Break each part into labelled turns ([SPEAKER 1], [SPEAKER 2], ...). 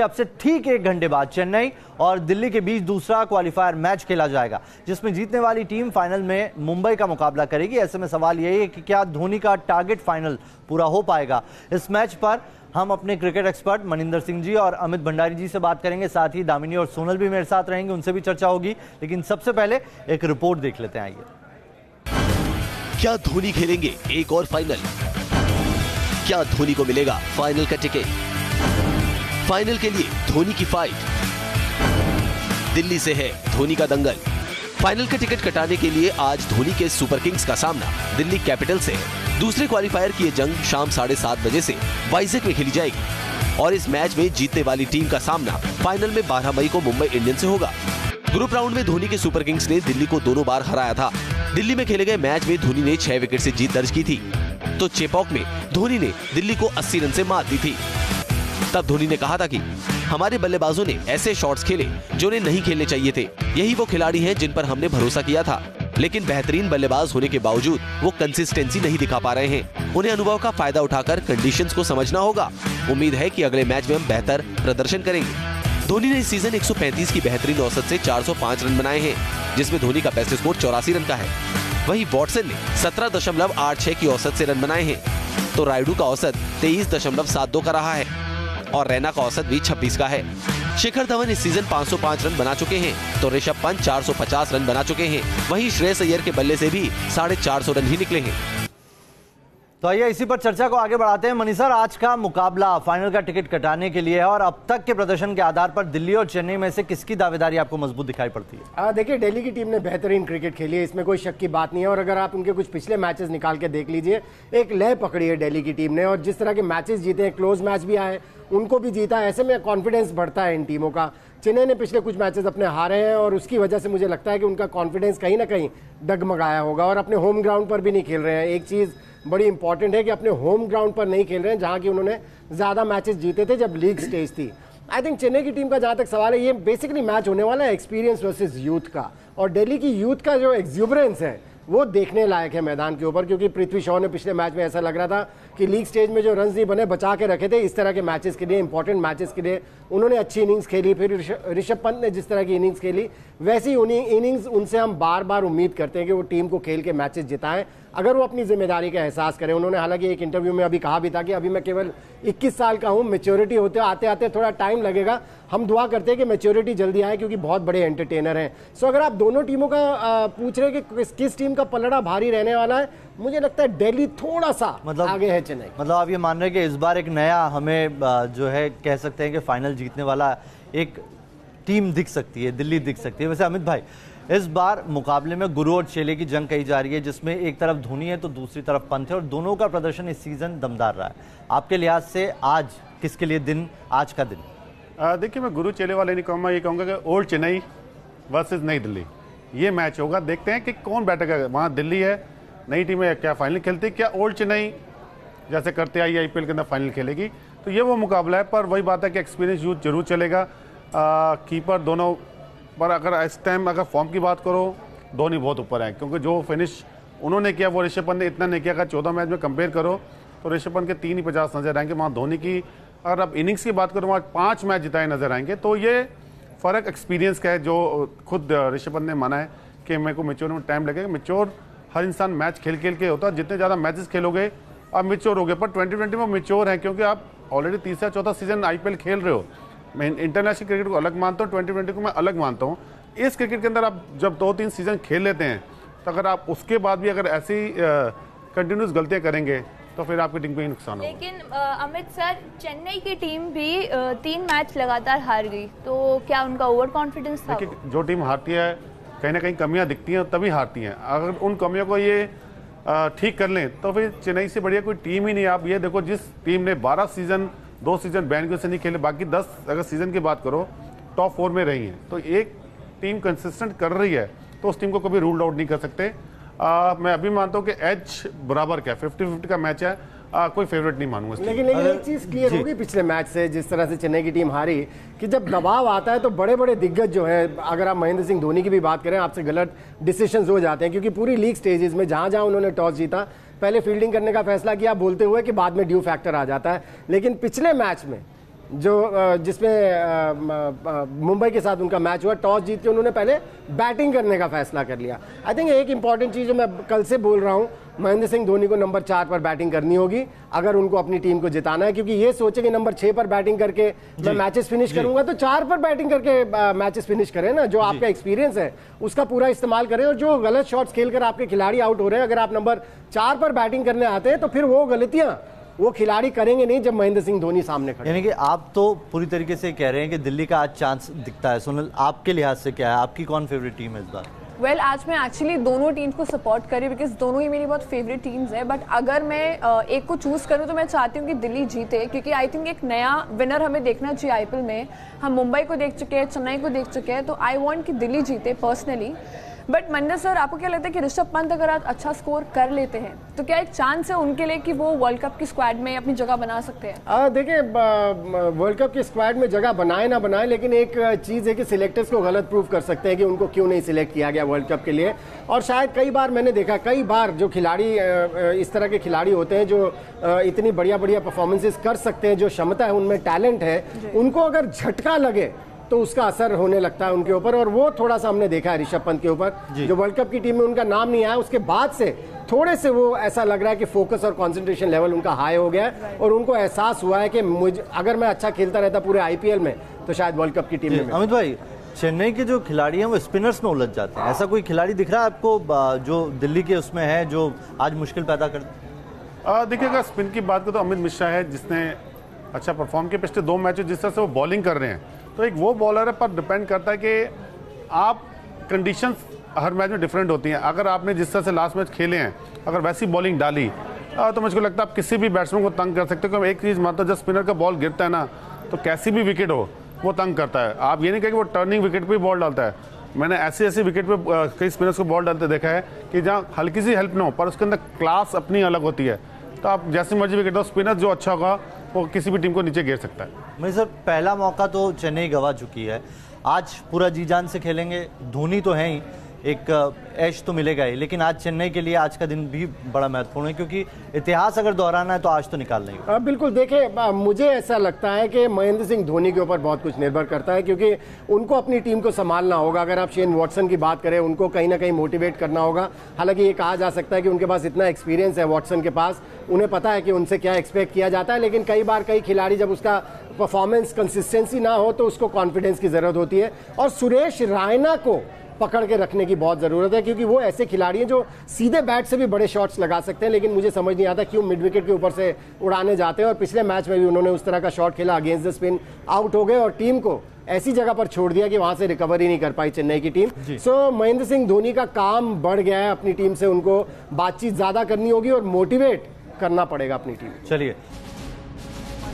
[SPEAKER 1] अब से ठीक 1 घंटे बाद चेन्नई और दिल्ली के बीच दूसरा क्वालिफायर मैच खेला जाएगा, जिसमें जीतने वाली टीम फाइनल में मुंबई का मुकाबला करेगी। ऐसे में सवाल यही है कि क्या धोनी का टारगेट फाइनल पूरा हो पाएगा। इस मैच पर हम अपने क्रिकेट एक्सपर्ट मनिंदर सिंह जी और अमित भंडारी जी से बात करेंगे, साथ ही दामिनी और सोनल भी मेरे साथ रहेंगे, उनसे भी चर्चा होगी। लेकिन सबसे पहले एक रिपोर्ट देख लेते हैं। आइए।
[SPEAKER 2] क्या धोनी खेलेंगे एक और फाइनल? क्या धोनी को मिलेगा फाइनल का टिकट? फाइनल के लिए धोनी की फाइट। दिल्ली से है धोनी का दंगल। फाइनल का टिकट कटाने के लिए आज धोनी के सुपर किंग्स का सामना दिल्ली कैपिटल से है। दूसरे क्वालिफायर की ये जंग शाम 7:30 बजे से वाइजैक में खेली जाएगी और इस मैच में जीतने वाली टीम का सामना फाइनल में 12 मई को मुंबई इंडियंस से होगा। ग्रुप राउंड में धोनी के सुपर किंग्स ने दिल्ली को दोनों बार हराया था। दिल्ली में खेले गए मैच में धोनी ने 6 विकेट से जीत दर्ज की थी, तो चेपॉक में धोनी ने दिल्ली को 80 रन से मात दी थी। तब धोनी ने कहा था कि हमारे बल्लेबाजों ने ऐसे शॉट्स खेले जो उन्हें नहीं खेलने चाहिए थे। यही वो खिलाड़ी हैं जिन पर हमने भरोसा किया था, लेकिन बेहतरीन बल्लेबाज होने के बावजूद वो कंसिस्टेंसी नहीं दिखा पा रहे हैं। उन्हें अनुभव का फायदा उठाकर कंडीशंस को समझना होगा। उम्मीद है कि अगले मैच में हम बेहतर प्रदर्शन करेंगे। धोनी ने इस सीजन 135 की बेहतरीन औसत से 405 रन बनाए हैं, जिसमें धोनी का बेस्ट स्कोर 84 रन का है। वहीं वॉटसन ने 17.86 की औसत से रन बनाए हैं, तो रायडू का औसत 23.72 का रहा है और रैना का औसत भी 26 का है। शिखर धवन इस सीजन 505 रन बना चुके हैं, तो ऋषभ पंत 450 रन बना चुके हैं। वहीं श्रेयस अय्यर के बल्ले से भी 450 रन ही निकले हैं।
[SPEAKER 1] तो आइए इसी पर चर्चा को आगे बढ़ाते हैं। मनी सर, आज का मुकाबला फाइनल का टिकट कटाने के लिए है और अब तक के प्रदर्शन के आधार पर दिल्ली और चेन्नई में से किसकी दावेदारी आपको मजबूत दिखाई पड़ती है?
[SPEAKER 3] देखिए, दिल्ली की टीम ने बेहतरीन क्रिकेट खेली है, इसमें कोई शक की बात नहीं है। और अगर आप उनके कुछ पिछले मैचेस निकाल के देख लीजिए, एक लय पकड़ी है दिल्ली की टीम ने और जिस तरह के मैचेस जीते हैं, क्लोज मैच भी आए, उनको भी जीता। ऐसे में कॉन्फिडेंस बढ़ता है इन टीमों का। चेन्नई ने पिछले कुछ मैचेस अपने हारे हैं और उसकी वजह से मुझे लगता है कि उनका कॉन्फिडेंस कहीं ना कहीं डगमगाया होगा और अपने होम ग्राउंड पर भी नहीं खेल रहे हैं। एक चीज़ बड़ी इंपॉर्टेंट है कि अपने होम ग्राउंड पर नहीं खेल रहे हैं, जहां की उन्होंने ज़्यादा मैचेस जीते थे जब लीग स्टेज थी। आई थिंक चेन्नई की टीम का जहां तक सवाल है, ये बेसिकली मैच होने वाला है एक्सपीरियंस वर्सेस यूथ का, और दिल्ली की यूथ का जो एक्सुबरेंस है वो देखने लायक है मैदान के ऊपर। क्योंकि पृथ्वी शॉ ने पिछले मैच में ऐसा लग रहा था कि लीग स्टेज में जो रन्स नहीं बने बचा के रखे थे इस तरह के मैचेस के लिए, इंपॉर्टेंट मैचेस के लिए उन्होंने अच्छी इनिंग्स खेली। फिर ऋषभ पंत ने जिस तरह की इनिंग्स खेली, वैसी इनिंग्स उनसे हम बार बार उम्मीद करते हैं कि वो टीम को खेल के मैचेस जिताएं, अगर वो अपनी जिम्मेदारी का एहसास करें। उन्होंने हालांकि एक इंटरव्यू में अभी कहा भी था कि अभी मैं केवल 21 साल का हूं, मैच्योरिटी होते आते आते थोड़ा टाइम लगेगा। हम दुआ करते हैं कि मैच्योरिटी जल्दी आए, क्योंकि बहुत बड़े एंटरटेनर हैं। सो अगर आप दोनों टीमों का पूछ रहे हैं कि किस टीम का पलड़ा भारी रहने वाला है, मुझे लगता है दिल्ली थोड़ा सा आगे है चेन्नई।
[SPEAKER 1] मतलब आप ये मान रहे हैं कि इस बार एक नया हमें जो है कह सकते हैं कि फाइनल जीतने वाला एक टीम दिख सकती है, दिल्ली दिख सकती है। वैसे अमित भाई, इस बार मुकाबले में गुरु और चेले की जंग कही जा रही है, जिसमें एक तरफ धोनी है तो दूसरी तरफ पंत है और दोनों का प्रदर्शन इस सीजन दमदार रहा है। आपके लिहाज से आज किसके लिए दिन, आज का दिन?
[SPEAKER 4] देखिए, मैं गुरु चेले वाले नहीं कहूँगा, ये कहूँगा कि ओल्ड चेन्नई वर्सेस नई दिल्ली, ये मैच होगा। देखते हैं कि कौन बैठेगा। वहाँ दिल्ली है, नई टीम है, क्या फाइनल खेलती, क्या ओल्ड चेन्नई जैसे करते आई IPL के अंदर फाइनल खेलेगी, तो ये वो मुकाबला है। पर वही बात है कि एक्सपीरियंस यूथ जरूर चलेगा। कीपर दोनों पर अगर इस टाइम अगर फॉर्म की बात करो, धोनी बहुत ऊपर है, क्योंकि जो फिनिश उन्होंने किया वो ऋषभ पंत ने इतना नहीं किया। अगर 14 मैच में कंपेयर करो तो ऋषभ पंत के 3 ही 50 नजर आएंगे। वहाँ धोनी की अगर अब इनिंग्स की बात करो, वहाँ 5 मैच जिताए नजर आएंगे। तो ये फ़र्क एक्सपीरियंस का है, जो खुद ऋषभ पंत ने माना है कि मेरे को मेच्योर में टाइम लगेगा। मेच्योर हर इंसान मैच खेल खेल के होता है, जितने ज़्यादा मैचेस खेलोगे आप मेच्योर हो गए। पर 2020 में मेच्योर है, क्योंकि आप ऑलरेडी तीसरा चौथा सीजन IPL खेल रहे हो। मैं इंटरनेशनल क्रिकेट को अलग मानता हूँ, 2020 को मैं अलग मानता हूँ। इस क्रिकेट के अंदर आप जब 2-3 सीजन खेल लेते हैं, तो अगर आप उसके बाद भी अगर ऐसी कंटिन्यूस गलतियां करेंगे तो फिर आपकी टीम को ही नुकसान होगा।
[SPEAKER 5] लेकिन अमित सर, चेन्नई की टीम भी 3 मैच लगातार हार गई, तो क्या उनका ओवर कॉन्फिडेंस था?
[SPEAKER 4] देखिए, जो टीम हारती है कहीं ना कहीं कमियां दिखती हैं तभी हारती हैं। अगर उन कमियों को ये ठीक कर लें तो फिर चेन्नई से बढ़िया कोई टीम ही नहीं। आप ये देखो, जिस टीम ने 12 सीजन 2 सीजन बैंड से नहीं खेले, बाकी 10 अगर सीजन की बात करो टॉप 4 में रही है, तो एक टीम कंसिस्टेंट कर रही है तो उस टीम को कभी रूल आउट नहीं कर सकते। मैं अभी मानता हूँ कि एज बराबर क्या 50-50 का मैच है, कोई फेवरेट नहीं मानूंगा।
[SPEAKER 3] लेकिन एक चीज क्लियर होगी पिछले मैच से, जिस तरह से चेन्नई की टीम हारी, कि जब दबाव आता है तो बड़े बड़े दिग्गज जो है, अगर आप महेंद्र सिंह धोनी की भी बात करें, आपसे गलत डिसीजंस हो जाते हैं। क्योंकि पूरी लीग स्टेजेस में जहां जहां उन्होंने टॉस जीता, पहले फील्डिंग करने का फैसला किया, बोलते हुए कि बाद में ड्यू फैक्टर आ जाता है। लेकिन पिछले मैच में जिसमें मुंबई के साथ उनका मैच हुआ, टॉस जीत के उन्होंने पहले बैटिंग करने का फैसला कर लिया। आई थिंक एक इंपॉर्टेंट चीज़ जो मैं कल से बोल रहा हूँ, महेंद्र सिंह धोनी को नंबर 4 पर बैटिंग करनी होगी अगर उनको अपनी टीम को जिताना है, क्योंकि ये सोचे कि नंबर 6 पर बैटिंग करके मैं मैचेस फिनिश करूंगा, तो 4 पर बैटिंग करके मैचेस फिनिश करें ना। जो आपका एक्सपीरियंस है उसका पूरा इस्तेमाल करें, और जो गलत शॉट्स खेलकर आपके खिलाड़ी आउट हो रहे हैं, अगर आप नंबर 4 पर बैटिंग करने आते हैं तो फिर वो गलतियां वो खिलाड़ी करेंगे नहीं जब महेंद्र सिंह धोनी सामने खड़े।
[SPEAKER 1] यानी कि आप तो पूरी तरीके से कह रहे हैं कि दिल्ली का आज चांस दिखता है। सोनल, आपके लिहाज से क्या है, आपकी कौन फेवरेट टीम है इस बार?
[SPEAKER 6] आज मैं एक्चुअली दोनों टीम्स को सपोर्ट करी, बिकॉज दोनों ही मेरी बहुत फेवरेट टीम्स है। बट अगर मैं एक को चूज करूँ तो मैं चाहती हूँ कि दिल्ली जीते, क्योंकि आई थिंक एक नया विनर हमें देखना चाहिए आईपीएल में। हम मुंबई को देख चुके हैं, चेन्नई को देख चुके हैं, तो आई वांट कि दिल्ली जीते पर्सनली। बट महेंद्र सर, आपको क्या लगता है कि ऋषभ पंत अगर आज अच्छा स्कोर कर लेते हैं तो क्या एक चांस है उनके लिए कि वो वर्ल्ड कप की स्क्वाड में अपनी जगह बना सकते हैं?
[SPEAKER 3] देखिए, वर्ल्ड कप की स्क्वाड में जगह बनाए ना बनाए, लेकिन एक चीज़ है कि सिलेक्टर्स को गलत प्रूव कर सकते हैं कि उनको क्यों नहीं सिलेक्ट किया गया वर्ल्ड कप के लिए। और शायद कई बार मैंने देखा, कई बार जो खिलाड़ी इस तरह के खिलाड़ी होते हैं जो इतनी बढ़िया बढ़िया परफॉर्मेंसेस कर सकते हैं, जो क्षमता है उनमें, टैलेंट है, उनको अगर झटका लगे तो उसका असर होने लगता है उनके ऊपर। और वो थोड़ा सा हमने देखा है ऋषभ पंत के ऊपर, जो वर्ल्ड कप की टीम में उनका नाम नहीं आया, उसके बाद से थोड़े से वो ऐसा लग रहा है कि फोकस और कंसंट्रेशन लेवल उनका हाई हो गया है, और उनको एहसास हुआ है कि अगर मैं अच्छा खेलता रहता पूरे आईपीएल में तो शायद वर्ल्ड कप की टीम में।
[SPEAKER 1] अमित भाई, चेन्नई के जो खिलाड़ी हैं वो स्पिनर्स में उलझ जाते हैं, ऐसा कोई खिलाड़ी दिख रहा है आपको जो दिल्ली के उसमें है जो आज मुश्किल पैदा कर?
[SPEAKER 4] देखिए, अगर स्पिन की बात करें तो अमित मिश्रा है जिसने अच्छा परफॉर्म किया पिछले 2 मैचों। जिस तरह से वो बॉलिंग कर रहे हैं, तो एक वो बॉलर है, पर डिपेंड करता है कि आप कंडीशंस हर मैच में डिफरेंट होती हैं। अगर आपने जिस तरह से लास्ट मैच खेले हैं, अगर वैसी बॉलिंग डाली तो मुझको लगता है आप किसी भी बैट्समैन को तंग कर सकते हो। क्योंकि एक चीज़ मानता हूं, जब स्पिनर का बॉल गिरता है ना, तो कैसी भी विकेट हो वो तंग करता है। आप ये नहीं कहें कि वो टर्निंग विकेट पर बॉल डालता है। मैंने ऐसी विकेट पे कई स्पिनर्स को बॉल डालते देखा है कि जहाँ हल्की सी हेल्प ना हो, पर उसके अंदर क्लास अपनी अलग होती है। तो आप जैसे मर्जी विकेट दो, स्पिनर जो अच्छा होगा वो किसी भी टीम को नीचे गिर सकता है।
[SPEAKER 1] मैं सर, पहला मौका तो चेन्नई गंवा चुकी है, आज पूरा जी जान से खेलेंगे। धोनी तो है ही, एक ऐश तो मिलेगा ही, लेकिन आज चेन्नई के लिए आज का दिन भी बड़ा महत्वपूर्ण है, क्योंकि इतिहास अगर दोहराना है तो आज तो निकालना ही।
[SPEAKER 3] बिल्कुल, देखिए, मुझे ऐसा लगता है कि महेंद्र सिंह धोनी के ऊपर बहुत कुछ निर्भर करता है, क्योंकि उनको अपनी टीम को संभालना होगा। अगर आप शेन वॉटसन की बात करें, उनको कहीं ना कहीं मोटिवेट करना होगा। हालांकि ये कहा जा सकता है कि उनके पास इतना एक्सपीरियंस है वॉटसन के पास, उन्हें पता है कि उनसे क्या एक्सपेक्ट किया जाता है। लेकिन कई बार कई खिलाड़ी जब उसका परफॉर्मेंस कंसिस्टेंसी ना हो तो उसको कॉन्फिडेंस की जरूरत होती है, और सुरेश रायना को पकड़ के रखने की बहुत ज़रूरत है, क्योंकि वो ऐसे खिलाड़ी हैं जो सीधे बैट से भी बड़े शॉट्स लगा सकते हैं। लेकिन मुझे समझ नहीं आता क्यों मिड विकेट के ऊपर से उड़ाने जाते हैं, और पिछले मैच में भी उन्होंने उस तरह का शॉट खेला, अगेंस्ट द स्पिन आउट हो गए और टीम को ऐसी जगह पर छोड़ दिया कि वहां से रिकवरी नहीं कर पाई चेन्नई की टीम। सो महेंद्र सिंह धोनी का काम बढ़ गया है अपनी टीम से, उनको बातचीत ज़्यादा करनी होगी और मोटिवेट करना पड़ेगा अपनी टीम।
[SPEAKER 1] चलिए,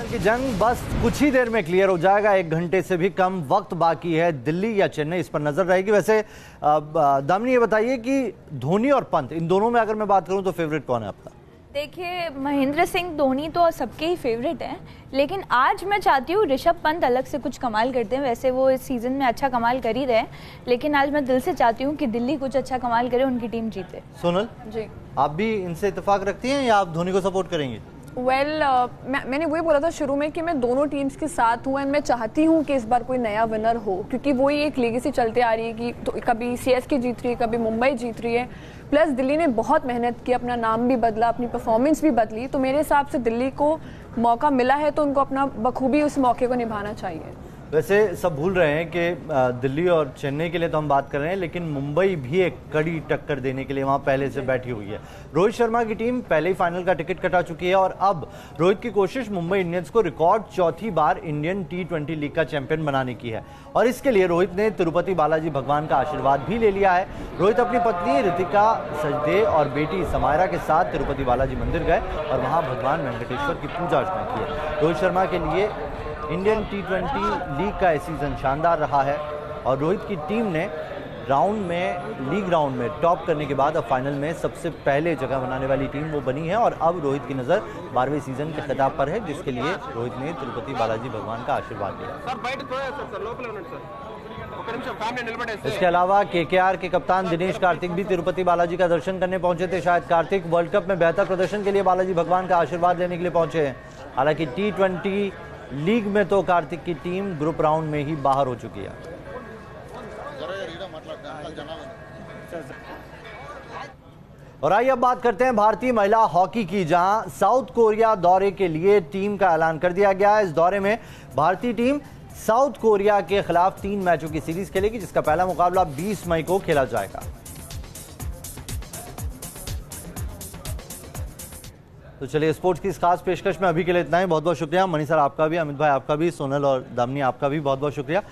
[SPEAKER 1] की जंग बस कुछ ही देर में क्लियर हो जाएगा, 1 घंटे से भी कम वक्त बाकी है। दिल्ली या चेन्नई, इस पर नजर रहेगी। वैसे दामिनी, ये बताइए कि धोनी और पंत, इन दोनों में अगर मैं बात करूं तो फेवरेट कौन है आपका?
[SPEAKER 5] देखिए, महेंद्र सिंह धोनी तो सबके ही फेवरेट हैं, लेकिन आज मैं चाहती हूँ ऋषभ पंत अलग से कुछ कमाल करते हैं। वैसे वो इस सीज़न में अच्छा कमाल कर ही रहे हैं, लेकिन आज मैं दिल से चाहती हूँ कि दिल्ली कुछ अच्छा कमाल करे, उनकी टीम जीते।
[SPEAKER 1] सोनल
[SPEAKER 6] जी,
[SPEAKER 1] आप भी इनसे इत्तेफाक रखती हैं या आप धोनी को सपोर्ट करेंगी?
[SPEAKER 6] मैंने वही बोला था शुरू में कि मैं दोनों टीम्स के साथ हूँ, एंड मैं चाहती हूँ कि इस बार कोई नया विनर हो, क्योंकि वही एक लीगेसी चलते आ रही है कि तो कभी सीएसके जीत रही है, कभी मुंबई जीत रही है। प्लस दिल्ली ने बहुत मेहनत की, अपना नाम भी बदला, अपनी परफॉर्मेंस भी बदली, तो मेरे हिसाब से दिल्ली को मौका मिला है तो उनको अपना बखूबी उस मौके को निभाना चाहिए।
[SPEAKER 1] वैसे सब भूल रहे हैं कि दिल्ली और चेन्नई के लिए तो हम बात कर रहे हैं, लेकिन मुंबई भी एक कड़ी टक्कर देने के लिए वहां पहले से बैठी हुई है। रोहित शर्मा की टीम पहले ही फाइनल का टिकट कटा चुकी है, और अब रोहित की कोशिश मुंबई इंडियंस को रिकॉर्ड 4थी बार इंडियन T20 लीग का चैंपियन बनाने की है, और इसके लिए रोहित ने तिरुपति बालाजी भगवान का आशीर्वाद भी ले लिया है। रोहित अपनी पत्नी ऋतिका सचदेव और बेटी समायरा के साथ तिरुपति बालाजी मंदिर गए और वहां भगवान वेंकटेश्वर की पूजा अर्चना की है। रोहित शर्मा के लिए इंडियन T20 लीग का यह सीजन शानदार रहा है, और रोहित की टीम ने लीग राउंड में टॉप करने के बाद अब फाइनल में सबसे पहले जगह बनाने वाली टीम वो बनी है, और अब रोहित की नज़र 12वें सीजन के खिताब पर है, जिसके लिए रोहित ने तिरुपति बालाजी भगवान का आशीर्वाद लिया। इसके अलावा KKR के कप्तान दिनेश कार्तिक भी तिरुपति बालाजी का दर्शन करने पहुंचे थे। शायद कार्तिक वर्ल्ड कप में बेहतर प्रदर्शन के लिए बालाजी भगवान का आशीर्वाद लेने के लिए पहुंचे हैं। हालांकि T20 लीग में तो कार्तिक की टीम ग्रुप राउंड में ही बाहर हो चुकी है। और आइए अब बात करते हैं भारतीय महिला हॉकी की, जहां साउथ कोरिया दौरे के लिए टीम का ऐलान कर दिया गया है। इस दौरे में भारतीय टीम साउथ कोरिया के खिलाफ 3 मैचों की सीरीज खेलेगी, जिसका पहला मुकाबला 20 मई को खेला जाएगा। तो चलिए, स्पोर्ट्स की इस खास पेशकश में अभी के लिए इतना ही। बहुत बहुत शुक्रिया मणि सर आपका भी, अमित भाई आपका भी, सोनल और दामिनी आपका भी बहुत बहुत शुक्रिया।